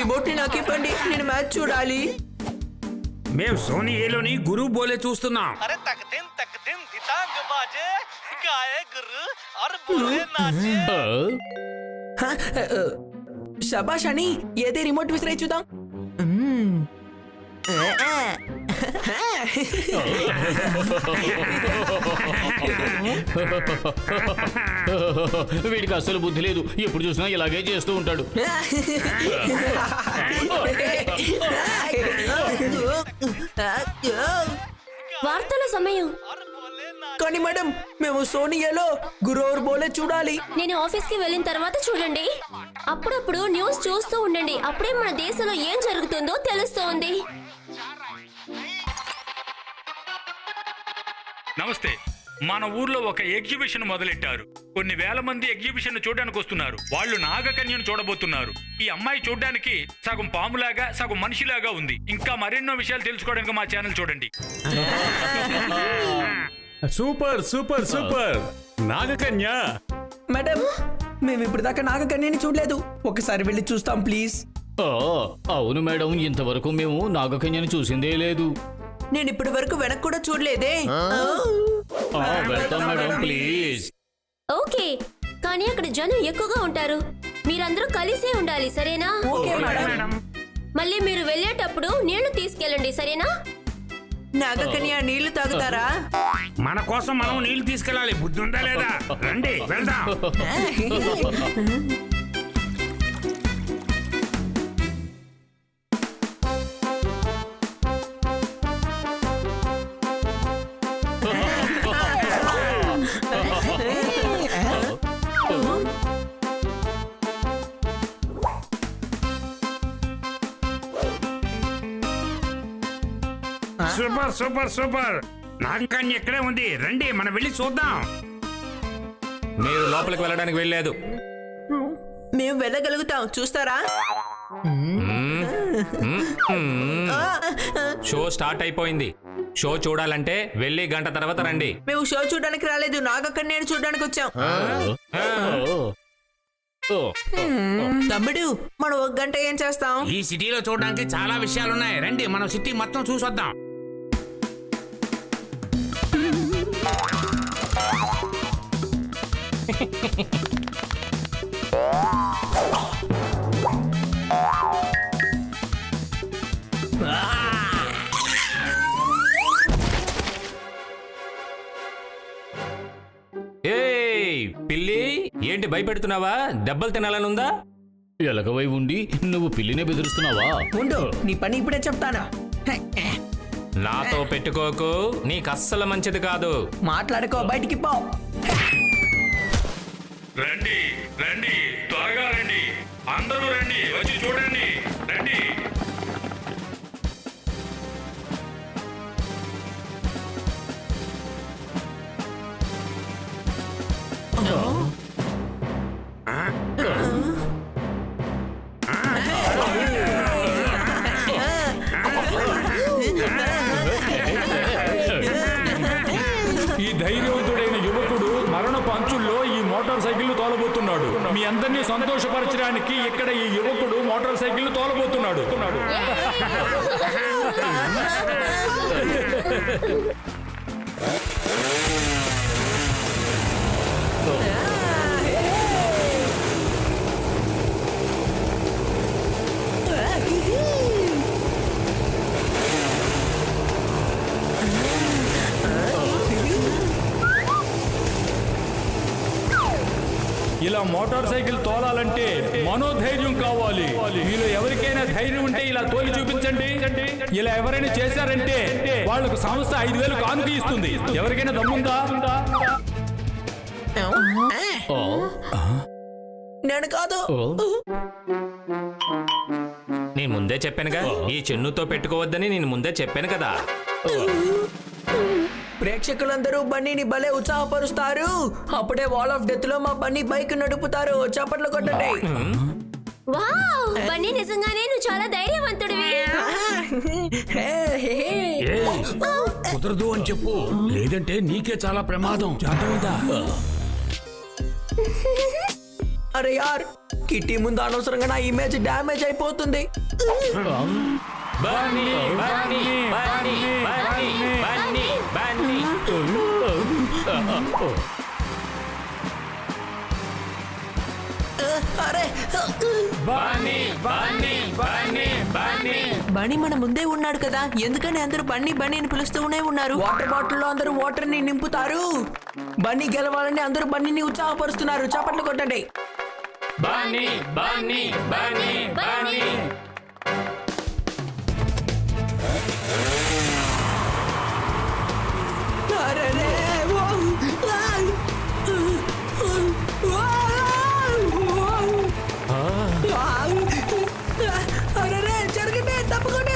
Remote ని నాకు ఇవ్వండి, నేను మ్యాచ్ చూడాలి. మేము సోనీ ఏలోని గురు బోలే చూస్తున్నాం. अरे तक दिन दितांग बाजे गाए गुरु और बोले नाचे. శబాష్ అని ఏదే రిమోట్ విసిరే చూద్దాం. వీడికి అస్సలు బుద్ధి లేదు, ఎప్పుడు చూసినా ఇలాగే చేస్తూ ఉంటాడు. వార్తల సమయం. కానీ మేడం, మేము సోనియాలో గురోర్ బోలే చూడాలి. నేను ఆఫీస్ కి వెళ్ళిన తర్వాత చూడండి. అప్పుడప్పుడు న్యూస్ చూస్తూ ఉండండి, అప్పుడే మన దేశంలో ఏం జరుగుతుందో తెలుస్తోంది. నమస్తే. మన ఊర్లో ఒక ఎగ్జిబిషన్ మొదలెట్టారు. కొన్ని వేల మంది ఎగ్జిబిషన్ చూడడానికి వస్తున్నారు. వాళ్ళు నాగకన్యను చూడబోతున్నారు. ఈ అమ్మాయి చూడడానికి సగం పాములాగా సగం మనిషిలాగా ఉంది. ఇంకా మరెన్నో విషయాలు తెలుసుకోవడానికి మా ఛానల్ చూడండి. Super super super. Nagakanya. Madam, మేము ఇప్పుడు దాకా నాగకన్యని చూడలేదు, ఒకసారి వెళ్ళి చూస్తాం ప్లీజ్. అవును మేడం, ఇంతవరకు మేము నాగకన్యను చూసిందే లేదు. నేను ఇప్పటి వరకు వెనక్కి కూడా చూడలేదే. వెళ్తాం మేడం ప్లీజ్. ఓకే, కానీ అక్కడ జనం ఎక్కువగా ఉంటారు. మీరందరూ కలిసే ఉండాలి, సరేనా? Okay madam. మళ్ళీ మీరు వెళ్ళేటప్పుడు నీళ్లు తీసుకెళ్ళండి, సరేనా? నాగకన్య నీళ్లు తాగుతారా? మన కోసం మనం నీళ్లు తీసుకెళ్ళాలి, బుద్ధి ఉందా లేదా? రండి వెళ్దాం. Super super super. నాగకన్య ఇక్కడే ఉంది, రండి మనం వెళ్ళి చూద్దాం. మీరు లోపలికి వెళ్ళడానికి వెళ్ళలేదు. మేము వెళ్ళగలుగుతాం, చూస్తారా? షో స్టార్ట్ అయిపోయింది. షో చూడాలంటే వెళ్ళి గంట తర్వాత రండి. మేము షో చూడడానికి రాలేదు, నాగకన్యని చూడడానికి వచ్చాం. తమ్ముడు, మనం ఒక గంట ఏం చేస్తాం? ఈ సిటీలో చూడడానికి చాలా విషయాలున్నాయి, రండి మనం సిటీ మొత్తం చూసొద్దాం. పిల్లి, ఏంటి భయపెడుతున్నావా? దెబ్బలు తినాలనుందా? ఎలకవై ఉండి నువ్వు పిల్లినే బెదిరిస్తున్నావా? ఉండు, నీ పని ఇప్పుడే చెప్తాను. నాతో పెట్టుకోకు, నీకు అస్సలు మంచిది కాదు. మాట్లాడుకో, బయటికి పో. రండి రండి, త్వరగా రండి, అందరూ రండి, వచ్చి చూడండి, రండి. ఈ ధైర్యవంతుడైన యువకుడు మరణపు అంచుల్లో ఈ మోటార్ సైకిల్ తోలబోతున్నాడు. మీ అందరినీ సంతోషపరచడానికి ఇక్కడ ఈ యువకుడు మోటార్ సైకిల్ తోలబోతున్నాడు. ఇలా మోటార్ సైకిల్ తోలాలంటే మనోధైర్యం కావాలి. మీలో ఎవరికైనా ధైర్యం ఉంటే ఇలా తోలి చూపించండి. ఇలా ఎవరైనా చేశారంటే వాళ్ళకు సంస్థ 5,000 కానుక ఇస్తుంది. ఎవరికైనా దమ్ముందా? నేను కాదు. నేను ముందే చెప్పానుగా, ఈ చెన్నుతో పెట్టుకోవద్దని నేను ముందే చెప్పాను కదా. ప్రేక్షకులందరూ బన్నీని భలే ఉత్సాహపరుస్తారు. అప్పుడే వాల్ ఆఫ్ డెత్ లో మా బన్నీ బైక్ నడుపుతారు. చప్పట్లు కొట్టండి. వావ్, బన్నీ నిజంగానే నువ్వు చాలా ధైర్యవంతుడివి. కుదరదు అని చెప్పు, లేదంటే నీకే చాలా ప్రమాదం. అరే యార్, కిట్టి ముందు అనవసరంగా నా ఇమేజ్ డ్యామేజ్ అయిపోతుంది. బన్నీ, బన్నీ, బన్నీ, బన్నీ, బన్నీ, బన్నీ. అరే బన్నీ, బన్నీ, బన్నీ, బన్నీ. బన్నీ మన ముందే ఉన్నాడు కదా, ఎందుకని అందరూ బన్నీ బన్నీ అని పిలుస్తూనే ఉన్నారు? వాటర్ బాటిల్లో అందరూ వాటర్ ని నింపుతారు. బన్నీ గెలవాలని అందరూ బన్నీని ఉత్సాహపరుస్తున్నారు. చప్పట్లు కొట్టండి. బన్నీ, బన్నీ, బన్నీ, బన్నీ. అరెరే, వావ్, ఆయ్, వావ్, అరెరే, జరగండి, తప్పకుండా.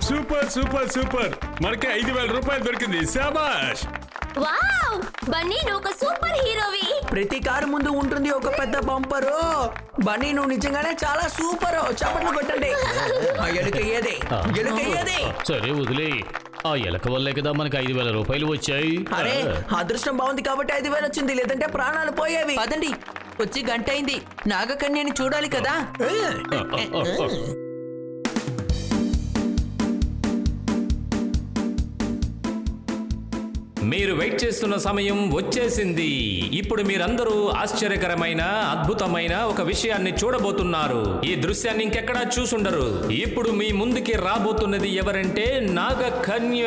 సూపర్ సూపర్ సూపర్, మనకి 5,000 రూపాయలు దొరికింది. శాబాష్. వావ్ బన్నీ నువ్వు ఒక సూపర్ హీరోవి. ప్రతి కారు ముందు ఉంటుంది ఒక పెద్ద బంపరు. బన్నీ నువ్వు నిజంగానే చాలా సూపర్. చప్పట్లు కొట్టండి. ఆ ఎలుక ఏది? ఎలుక ఏది? సరే వదిలే. ఆ ఎలక వల్లే కదా మనకి 5,000 రూపాయలు వచ్చాయి. అరే అదృష్టం బాగుంది కాబట్టి 5,000 వచ్చింది, లేదంటే ప్రాణాలు పోయేవి. పదండి, వచ్చి గంట అయింది. నాగకన్యని చూడాలి కదా. మీరు వెయిట్ చేస్తున్న సమయం వచ్చేసింది. ఇప్పుడు మీరందరూ ఆశ్చర్యకరమైన అద్భుతమైన ఒక విషయాన్ని చూడబోతున్నారు. ఈ దృశ్యాన్ని ఇంకెక్కడా చూసుండరు. ఇప్పుడు మీ ముందుకి రాబోతున్నది ఎవరంటే నాగకన్య.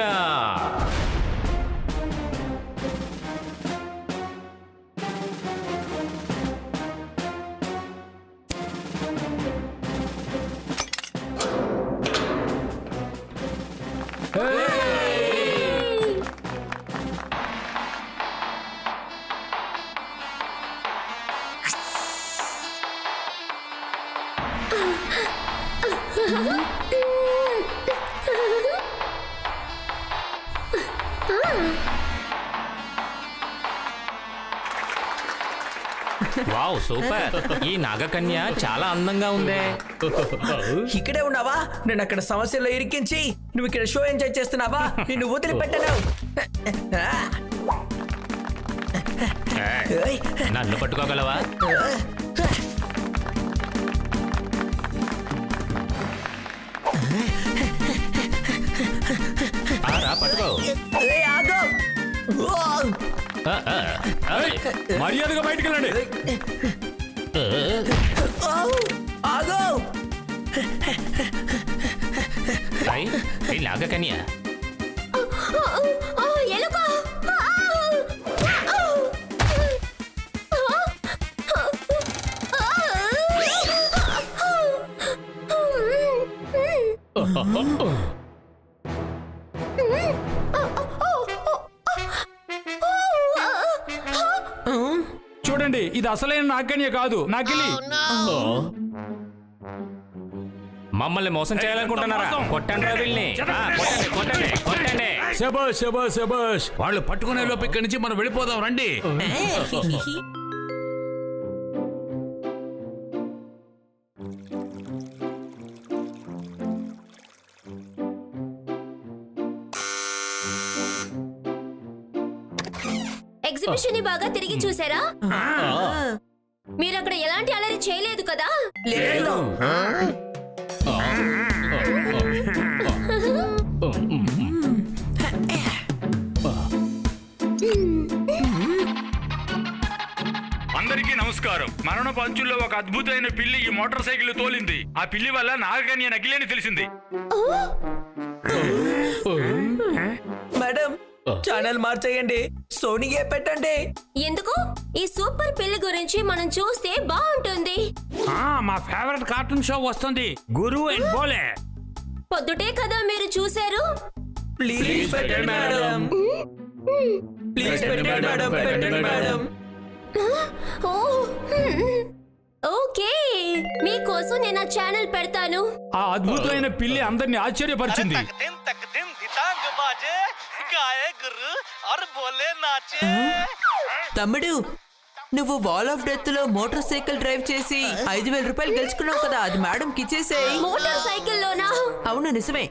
Wow super. ఈ నాగకన్య చాలా అందంగా ఉందే. ఇక్కడే ఉన్నావా? నేను అక్కడ సమస్యలో ఇరికించి నువ్వు ఇక్కడ షో ఎంజాయ్ చేస్తున్నావా? నిన్ను వదిలిపెట్టను. నన్ను పట్టుకోగలవా? ఆరా పట్టుకో. ఏయ్, ఆగు. ఓ! మర్యాదగా బయటికి వెళ్ళండి. ఆగు. నాగకన్య ఎలుక చూడండి, ఇది అసలైన నాగకన్య కాదు, నకిలీ. మమ్మల్ని మోసం చేయాలనుకుంటున్నారా? కొట్టండి రా వీళ్ళని. కొట్టండి కొట్టండి కొట్టండి. శబాష్ శబాష్ శబాష్. వాళ్ళు పట్టుకునే లోపు ఇక్కడి నుంచి మనం వెళ్ళిపోదాం రండి. ఎగ్జిబిషన్ ని బాగా తిరిగి చూసారా? మీరు అక్కడ ఎలాంటి అలరి చేయలేదు కదా? లేదు. అందరికీ నమస్కారం. మరణ పంచుల్లో ఒక అద్భుతమైన పిల్లి ఈ మోటార్ సైకిల్ తోలింది. ఆ పిల్లి వల్ల నాగకన్య నకిలీ అని తెలిసింది. మేడం, ఛానల్ మార్చేయండి, సోనీయే పెట్టండి. ఎందుకు? ఈ సూపర్ పిల్లి గురించి మనం చూస్తే బాగుంటుంది. మా ఫేవరెట్ కార్టూన్ షో వస్తుంది, గురు అండ్ బోలే. పొద్దుటే కదా మీరు చూశారు. ప్లీజ్ పెట్టండి మేడం, ప్లీజ్ పెట్టండి మేడం, పెట్టండి మేడం. ఓ, ఓకే, మీకోసం నేను ఆ ఛానల్ పెడతాను. ఆ అద్భుతమైన పిల్లి అందరిని ఆశ్చర్యపరిచింది. तक दिन दितांग बाजे गाए गुरु और बोले नाचे. తమ్ముడు, నువ్వు వాల్ ఆఫ్ డెత్ లో మోటార్ సైకిల్ డ్రైవ్ చేసి 5,000 రూపాయలు గెలుచుకున్నావు కదా, అది మేడంకి ఇచ్చేసేయ్. మోటార్ సైకిల్లోనా? అవును, నిజమే.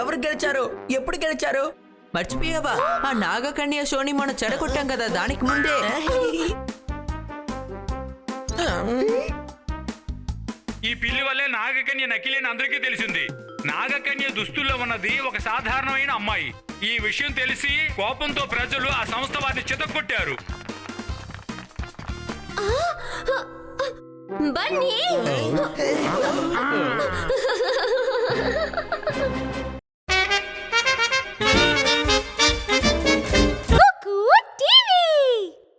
ఎవరు గెలిచారు? ఎప్పుడు గెలిచారు? మర్చిపోయావా? ఆ నాగకన్య షోని మనం చెడగొట్టాం కదా, దానికి ముందే. ఈ పిల్లి వల్లే నాగకన్య నకిలీని అందరికీ తెలిసింది. నాగకన్య దుస్తుల్లో ఉన్నది ఒక సాధారణమైన అమ్మాయి. ఈ విషయం తెలిసి కోపంతో ప్రజలు ఆ సంస్థ వారిని చితక్కొట్టారు. బన్నీ